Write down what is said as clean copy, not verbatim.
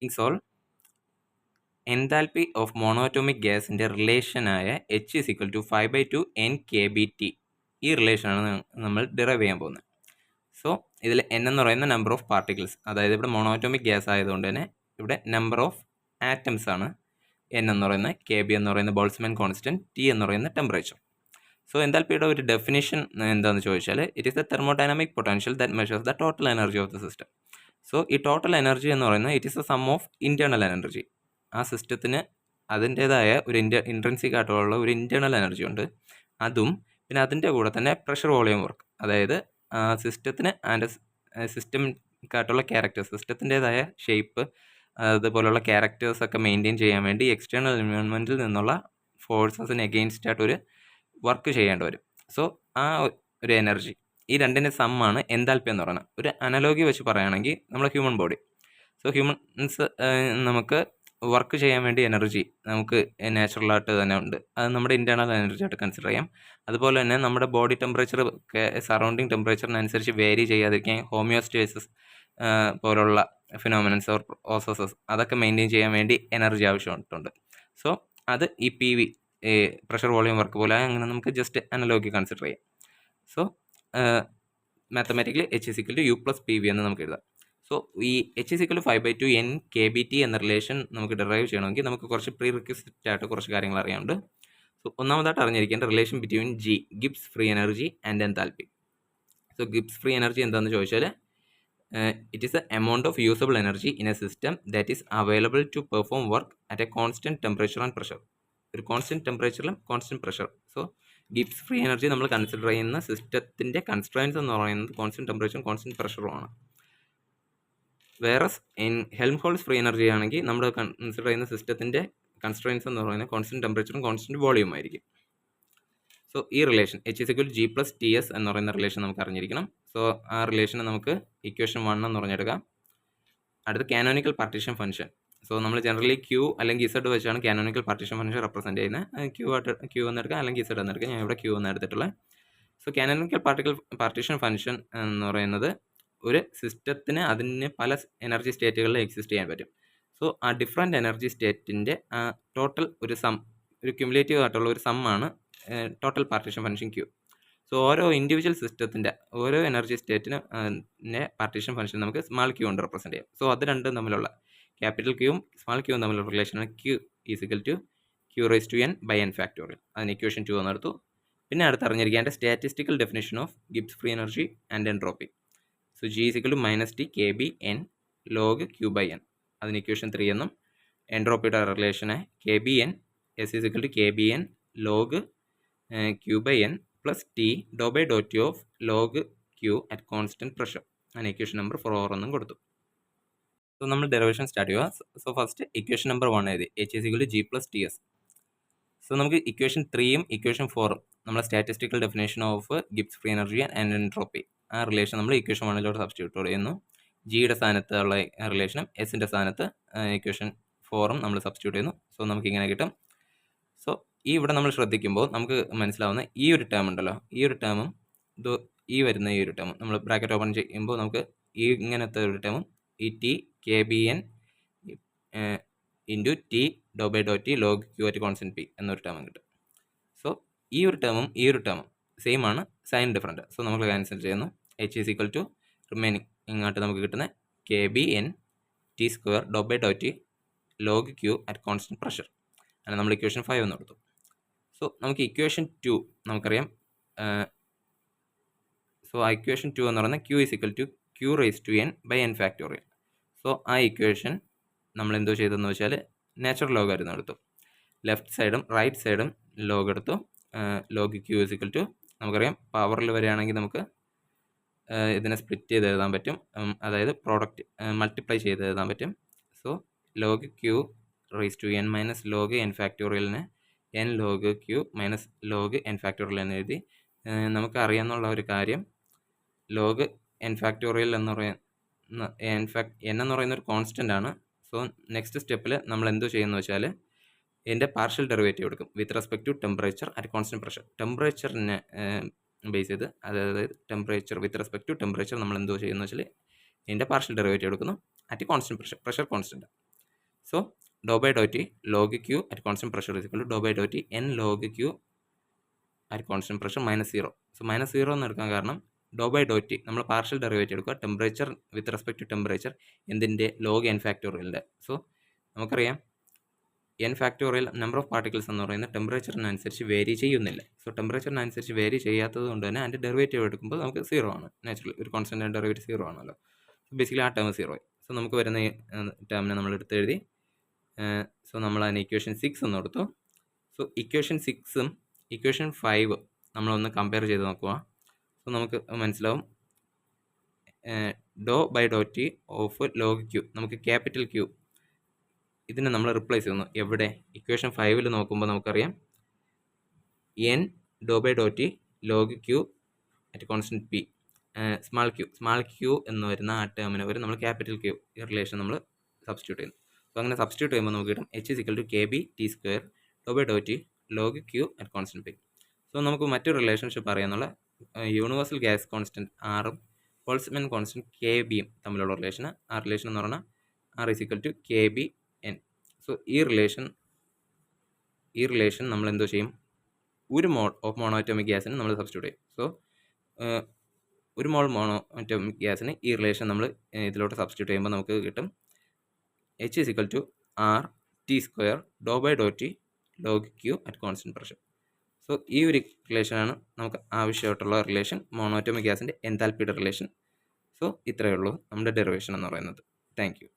Soul enthalpy of മോണോറ്റോമിക് ഗ്യാസിൻ്റെ റിലേഷനായ H=5/2 ഈ റിലേഷനാണ് നമ്മൾ ഡിറൈവ് ചെയ്യാൻ പോകുന്നത്. സോ ഇതിൽ n എന്ന് പറയുന്ന നമ്പർ ഓഫ് പാർട്ടിക്കിൾസ്, അതായത് ഇവിടെ മോണോറ്റോമിക് ഗ്യാസ് ആയതുകൊണ്ട് തന്നെ ഇവിടെ നമ്പർ ഓഫ് ആറ്റംസ് ആണ് n എന്ന് പറയുന്നത്, Kb എന്ന് പറയുന്ന ബോൾട്ട്സ്മാൻ കോൺസ്റ്റൻറ്റ്, T എന്ന് പറയുന്ന ടെമ്പറേച്ചർ. സോ എൻതാൽപ്പിയുടെ ഒരു ഡെഫിനിഷൻ എന്താണെന്ന് ചോദിച്ചാൽ it is the thermodynamic potential that measures the total energy of the system. So ഈ ടോട്ടൽ എനർജി എന്ന് പറയുന്നത് it is the sum of internal energy. ആ സിസ്റ്റത്തിന് അതിൻ്റേതായ ഒരു ഇൻട്രൻസിക് ആയിട്ടുള്ള ഒരു ഇൻറ്റേർണൽ എനർജി ഉണ്ട്. അതും പിന്നെ അതിൻ്റെ കൂടെ തന്നെ പ്രഷർ വോളിയം വർക്ക്, അതായത് സിസ്റ്റത്തിന് ആൻഡ് സിസ്റ്റമിക്കായിട്ടുള്ള ക്യാരക്ടേഴ്സ്, സിസ്റ്റത്തിൻ്റേതായ ഷേപ്പ് അതുപോലുള്ള ക്യാരക്ടേഴ്സൊക്കെ മെയിൻറ്റെയിൻ ചെയ്യാൻ വേണ്ടി എക്സ്റ്റേണൽ എൻവയോൺമെൻറ്റിൽ നിന്നുള്ള ഫോഴ്സസിന് എഗെയിൻസ്റ്റ് ആയിട്ട് ഒരു വർക്ക് ചെയ്യേണ്ടി വരും. സോ ആ ഒരു എനർജി, ഈ രണ്ടിൻ്റെ സമ്മാണ് എൻതാൽപ്പി എന്ന് പറയുന്നത്. ഒരു അനലോഗി വെച്ച് പറയുകയാണെങ്കിൽ നമ്മുടെ ഹ്യൂമൻ ബോഡി. സോ ഹ്യൂമൻസ് നമുക്ക് വർക്ക് ചെയ്യാൻ വേണ്ടി എനർജി നമുക്ക് നാച്ചുറലായിട്ട് തന്നെ ഉണ്ട്. അത് നമ്മുടെ ഇൻറ്റേർണൽ എനർജി ആയിട്ട് കൺസിഡർ ചെയ്യാം. അതുപോലെ തന്നെ നമ്മുടെ ബോഡി ടെമ്പറേച്ചർ ഒക്കെ സറൗണ്ടിങ് ടെമ്പറേച്ചറിനനുസരിച്ച് വേരി ചെയ്യാതിരിക്കാൻ ഹോമിയോസ്റ്റേസിസ് പോലുള്ള ഫിനോമിനൻസ് ഓർ പ്രോസസ്സസ് അതൊക്കെ മെയിൻറ്റെയിൻ ചെയ്യാൻ വേണ്ടി എനർജി ആവശ്യമായിട്ടുണ്ട്. സോ അത് ഈ PV പ്രഷർ വോളിയം വർക്ക് പോലെ അങ്ങനെ നമുക്ക് ജസ്റ്റ് അനലോഗി കൺസിഡർ ചെയ്യാം. സോ മാത്തമാറ്റിക്കലി H=U+PV എന്ന് നമുക്ക് എഴുതാം. സോ ഈ H=5/2 NkBT എന്ന റിലേഷൻ നമുക്ക് ഡിറൈവ് ചെയ്യണമെങ്കിൽ നമുക്ക് കുറച്ച് പ്രീ റിക്വസിറ്റ് ആയിട്ട് കുറച്ച് കാര്യങ്ങൾ അറിയാനുണ്ട്. സോ ഒന്നാമതായിട്ട് അറിഞ്ഞിരിക്കേണ്ട relation between Gibbs free energy and enthalpy. So Gibbs free energy എന്താണെന്ന് ചോദിച്ചാൽ it is a amount of usable energy in a system that is available to perform work at a constant temperature and pressure. ഒരു constant ടെമ്പറേച്ചറിലും constant pressure. So Gibbs free energy നമ്മൾ consider ചെയ്യുന്ന സിസ്റ്റത്തിൻ്റെ constraints എന്ന് പറയുന്നത് constant ടെമ്പറേച്ചറും constant പ്രഷറുമാണ്. വേറെ in Helmholtz free energy ആണെങ്കിൽ നമ്മൾ കൺസിഡർ ചെയ്യുന്ന സിസ്റ്റത്തിൻ്റെ കൺസ്ട്രെയിൻസ് എന്ന് പറയുന്നത് കോൺസ്റ്റൻറ്റ് ടെമ്പറേച്ചറും കോൺസ്റ്റൻറ്റ് വോളിയം ആയിരിക്കും. സോ ഈ റിലേഷൻ H=G+Ts എന്ന് പറയുന്ന റിലേഷൻ നമുക്ക് അറിഞ്ഞിരിക്കണം. സോ ആ റിലേഷനെ നമുക്ക് ഇക്വേഷൻ 1 എന്ന് പറഞ്ഞെടുക്കാം. അടുത്ത കാനോനിക്കൽ പാർട്ടീഷൻ ഫംഗ്ഷൻ. സോ നമ്മൾ ജനറലി Q അല്ലെങ്കിൽ Z വെച്ചാണ് കാനോനിക്കൽ പാർട്ടീഷൻ ഫംഗ്ഷൻ റെപ്രസെൻറ്റ് ചെയ്യുന്നത്. Q എന്ന് എടുക്കാം അല്ലെങ്കിൽ Z എന്ന് എടുക്കാം. ഞാൻ ഇവിടെ Q എന്ന് എടുത്തിട്ടുള്ളത്. സോ കാനോനിക്കൽ പാർട്ടീഷൻ ഫംഗ്ഷൻ എന്ന് പറയുന്നത് ഒരു സിസ്റ്റത്തിന് അതിന് പല എനർജി സ്റ്റേറ്റുകളിൽ എക്സിസ്റ്റ് ചെയ്യാൻ പറ്റും. സോ ആ ഡിഫറെൻറ്റ് എനർജി സ്റ്റേറ്റിൻ്റെ ടോട്ടൽ ഒരു ക്യുമുലേറ്റീവ് ആയിട്ടുള്ള ഒരു സമ്മാണ് total partition function Q. So ഓരോ ഇൻഡിവിജ്വൽ സിസ്റ്റത്തിൻ്റെ ഓരോ എനർജി സ്റ്റേറ്റിന് പാർട്ടീഷൻ ഫംഗ്ഷൻ നമുക്ക് സ്മാൾ q കൊണ്ട് റെപ്രസെൻറ്റ് ചെയ്യാം. സോ അത് രണ്ടും തമ്മിലുള്ള ക്യാപിറ്റൽ Qയും സ്മാൾ Qയും തമ്മിലുള്ള റിലേഷനാണ് Q=Q⁻n/n. അതിന് ഇക്വേഷൻ 2 എന്നെടുത്തു. പിന്നെ അടുത്തറിഞ്ഞിരിക്കേണ്ട statistical definition of Gibbs free energy and entropy. So G=-T Kb/n log Q/n. അതിന് ഇക്വേഷൻ 3 എന്നും. എൻട്രോപ്പിയുടെ റിലേഷനെ Kb/n S=Kb/n log Q/n plus T dou/T of log Q at constant pressure. അതിന് ഇക്വേഷൻ നമ്പർ 4 എന്നും കൊടുത്തു. സോ നമ്മൾ ഡെറിവേഷൻ സ്റ്റാർട്ട് ചെയ്യുക. So first equation number 1 എഴുതി H=G+Ts. സോ നമുക്ക് ഇക്വേഷൻ 3യും ഇക്വേഷൻ 4ഉം നമ്മളെ statistical definition of Gibbs free energy and entropy ആ relation നമ്മൾ ഇക്വേഷൻ 1 സബ്സ്റ്റിറ്റ്യൂട്ട് ചെയ്യുന്നു. ജിയുടെ സ്ഥാനത്ത് ഉള്ള റിലേഷനും എസിൻ്റെ സ്ഥാനത്ത് ഇക്വേഷൻ 4ഉം നമ്മൾ സബ്സ്റ്റിറ്റ്യൂട്ട് ചെയ്യുന്നു. സോ നമുക്ക് ഇങ്ങനെ കിട്ടും. സോ ഈ ഇവിടെ നമ്മൾ ശ്രദ്ധിക്കുമ്പോൾ നമുക്ക് മനസ്സിലാവുന്ന ഈ ഒരു ടേം ഉണ്ടല്ലോ, ഈ ഒരു ടേമും ഈ വരുന്ന ഈ ഒരു ടേമും നമ്മൾ ബ്രാക്കറ്റ് ഓപ്പൺ ചെയ്യുമ്പോൾ നമുക്ക് ഈ ഇങ്ങനത്തെ ഒരു ടേമും ഈ T Kb/n into T dou/T log Q at constant P എന്നൊരു ടേമും കിട്ടും. സോ ഈ ഒരു ടേമും ഈ ഒരു ടേമും സെയിം ആണ്, സൈൻ ഡിഫറൻറ്റ്. സോ നമ്മൾ ക്യാൻസൽ ചെയ്യുന്നു. H= റിമൈനിങ് ഇങ്ങോട്ട് നമുക്ക് കിട്ടുന്ന Kb/n T² dou/T log Q at constant pressure. അങ്ങനെ നമ്മൾ ഇക്വേഷൻ 5 എന്ന് കൊടുത്തു. സോ നമുക്ക് ഇക്വേഷൻ 2 നമുക്കറിയാം. സോ ആ ഇക്വേഷൻ 2 എന്ന് പറയുന്നത് Q=Q⁻n/n. സോ ആ ഇക്വേഷൻ നമ്മൾ എന്തോ ചെയ്തതെന്ന് വെച്ചാൽ നാച്ചുറൽ ലോഗ് ആയിരുന്നു എടുത്തു. ലെഫ്റ്റ് സൈഡും റൈറ്റ് സൈഡും ലോഗ് എടുത്തു. ലോഗ് Q= നമുക്കറിയാം പവറിൽ വരികയാണെങ്കിൽ നമുക്ക് ഇതിനെ സ്പ്ലിറ്റ് ചെയ്ത് എഴുതാൻ പറ്റും, അതായത് പ്രോഡക്റ്റ് മൾട്ടിപ്ലൈ ചെയ്ത് എഴുതാൻ പറ്റും. So log Q⁻n minus log n ഫാക്ടോറിയലിനെ n log Q minus log n factorial എന്ന് എഴുതി. നമുക്ക് അറിയാമെന്നുള്ള ഒരു കാര്യം ലോഗ് n ഫാക്ടോറിയൽ എന്ന് പറയുന്ന n എന്ന് പറയുന്ന ഒരു കോൺസ്റ്റൻ്റ് ആണ്. സോ നെക്സ്റ്റ് സ്റ്റെപ്പിൽ നമ്മൾ എന്തോ ചെയ്യുന്നത് വെച്ചാൽ ഇതിൻ്റെ പാർഷ്യൽ ഡെറിവേറ്റീവ് എടുക്കും with respect to temperature at constant pressure. ടെമ്പറേച്ചറിനെ ബേസ് ചെയ്ത്, അതായത് temperature with respect to temperature നമ്മൾ എന്തോ ചെയ്യുന്നത് വെച്ചാൽ ഇതിൻ്റെ പാർഷ്യൽ ഡെറിവേറ്റീവ് എടുക്കുന്നു at constant pressure constant. So do by do T log Q at constant pressure is equal to do by do T N log Q at constant pressure -0. So -0 എന്ന് എടുക്കാൻ കാരണം do by do T നമ്മൾ partial derivative എടുക്കുക, temperature with respect to temperature എന്തിൻ്റെ log N ഫാക്ടോറിയലിൻ്റെ. So നമുക്കറിയാം N factorial number of particles എന്ന് പറയുന്നത് ടെമ്പറേച്ചറിനനുസരിച്ച് vary ചെയ്യുന്നില്ല. സോ ടെമ്പറേച്ചറിനനുസരിച്ച് വേരി ചെയ്യാത്തത് കൊണ്ട് തന്നെ അതിൻ്റെ ഡെറിവേറ്റീവ് എടുക്കുമ്പോൾ നമുക്ക് 0 ആണ്. നാച്ചുറലി ഒരു കോൺസ്റ്റന്റ് ഡെറിവേറ്റീവ് 0 ആണല്ലോ. സോ ബേസിക്കലി ആ ടേം 0 ആയി. സോ നമുക്ക് വരുന്ന ടേമിനെ നമ്മൾ എടുത്ത് എഴുതി. സോ നമ്മൾ അതിന് ഇക്വേഷൻ 6 എന്ന് കൊടുത്തു. സോ ഇക്വേഷൻ 6ഉം ഇക്വേഷൻ 5 നമ്മളൊന്ന് കമ്പയർ ചെയ്ത് നോക്കുക. സോ നമുക്ക് മനസ്സിലാവും do by do T of log Q നമുക്ക് ക്യാപിറ്റൽ ക്യൂ ഇതിനെ നമ്മൾ റിപ്ലേസ് ചെയ്യുന്നു. എവിടെ? ഇക്വേഷൻ 5 നോക്കുമ്പോൾ നമുക്കറിയാം N do by do T log Q at constant P small Q എന്ന് വരുന്ന ആ ടേമിന് വരെ നമ്മൾ ക്യാപിറ്റൽ ക്യൂ ഈ റിലേഷൻ നമ്മൾ സബ്സ്റ്റിറ്റ്യൂട്ട് ചെയ്യുന്നു. അപ്പോൾ അങ്ങനെ സബ്സ്റ്റിറ്റ്യൂട്ട് ചെയ്യുമ്പോൾ നമുക്ക് കിട്ടും H is equal to K B T square do by do T log Q at constant P. So നമുക്ക് മറ്റൊരു റിലേഷൻഷിപ്പ് അറിയാന്നുള്ള യൂണിവേഴ്സൽ ഗ്യാസ് കോൺസ്റ്റന്റ് ആറും ബോൾട്ട്സ്മാൻ കോൺസ്റ്റന്റ് കെ ബിയും തമ്മിലുള്ള റിലേഷൻ. ആ റിലേഷൻ എന്ന് പറഞ്ഞാൽ r is equal to K b n. So ഈ റിലേഷൻ നമ്മൾ എന്തോ ചെയ്യും, ഒരു മോൾ ഓഫ് മോണോഅറ്റോമിക് ഗ്യാസിന് നമ്മൾ സബ്സ്റ്റിറ്റ്യൂട്ട് ചെയ്യും. സോ ഒരു മോൾ മോണോഅറ്റോമിക് ഗ്യാസിന് ഈ റിലേഷൻ നമ്മൾ ഇതിലോട്ട് സബ്സ്റ്റിറ്റ്യൂട്ട് ചെയ്യുമ്പോൾ നമുക്ക് കിട്ടും H is equal to r t square do by do T log Q at constant pressure. So ഈ ഒരു റിലേഷനാണ് നമുക്ക് ആവശ്യമായിട്ടുള്ള റിലേഷൻ, മോണോഅറ്റോമിക് ഗ്യാസിൻ്റെ എൻതാൽപ്പിയുടെ റിലേഷൻ. സോ ഇത്രയേ ഉള്ളൂ നമ്മുടെ ഡെറിവേഷൻ എന്ന് പറയുന്നത്. Thank you.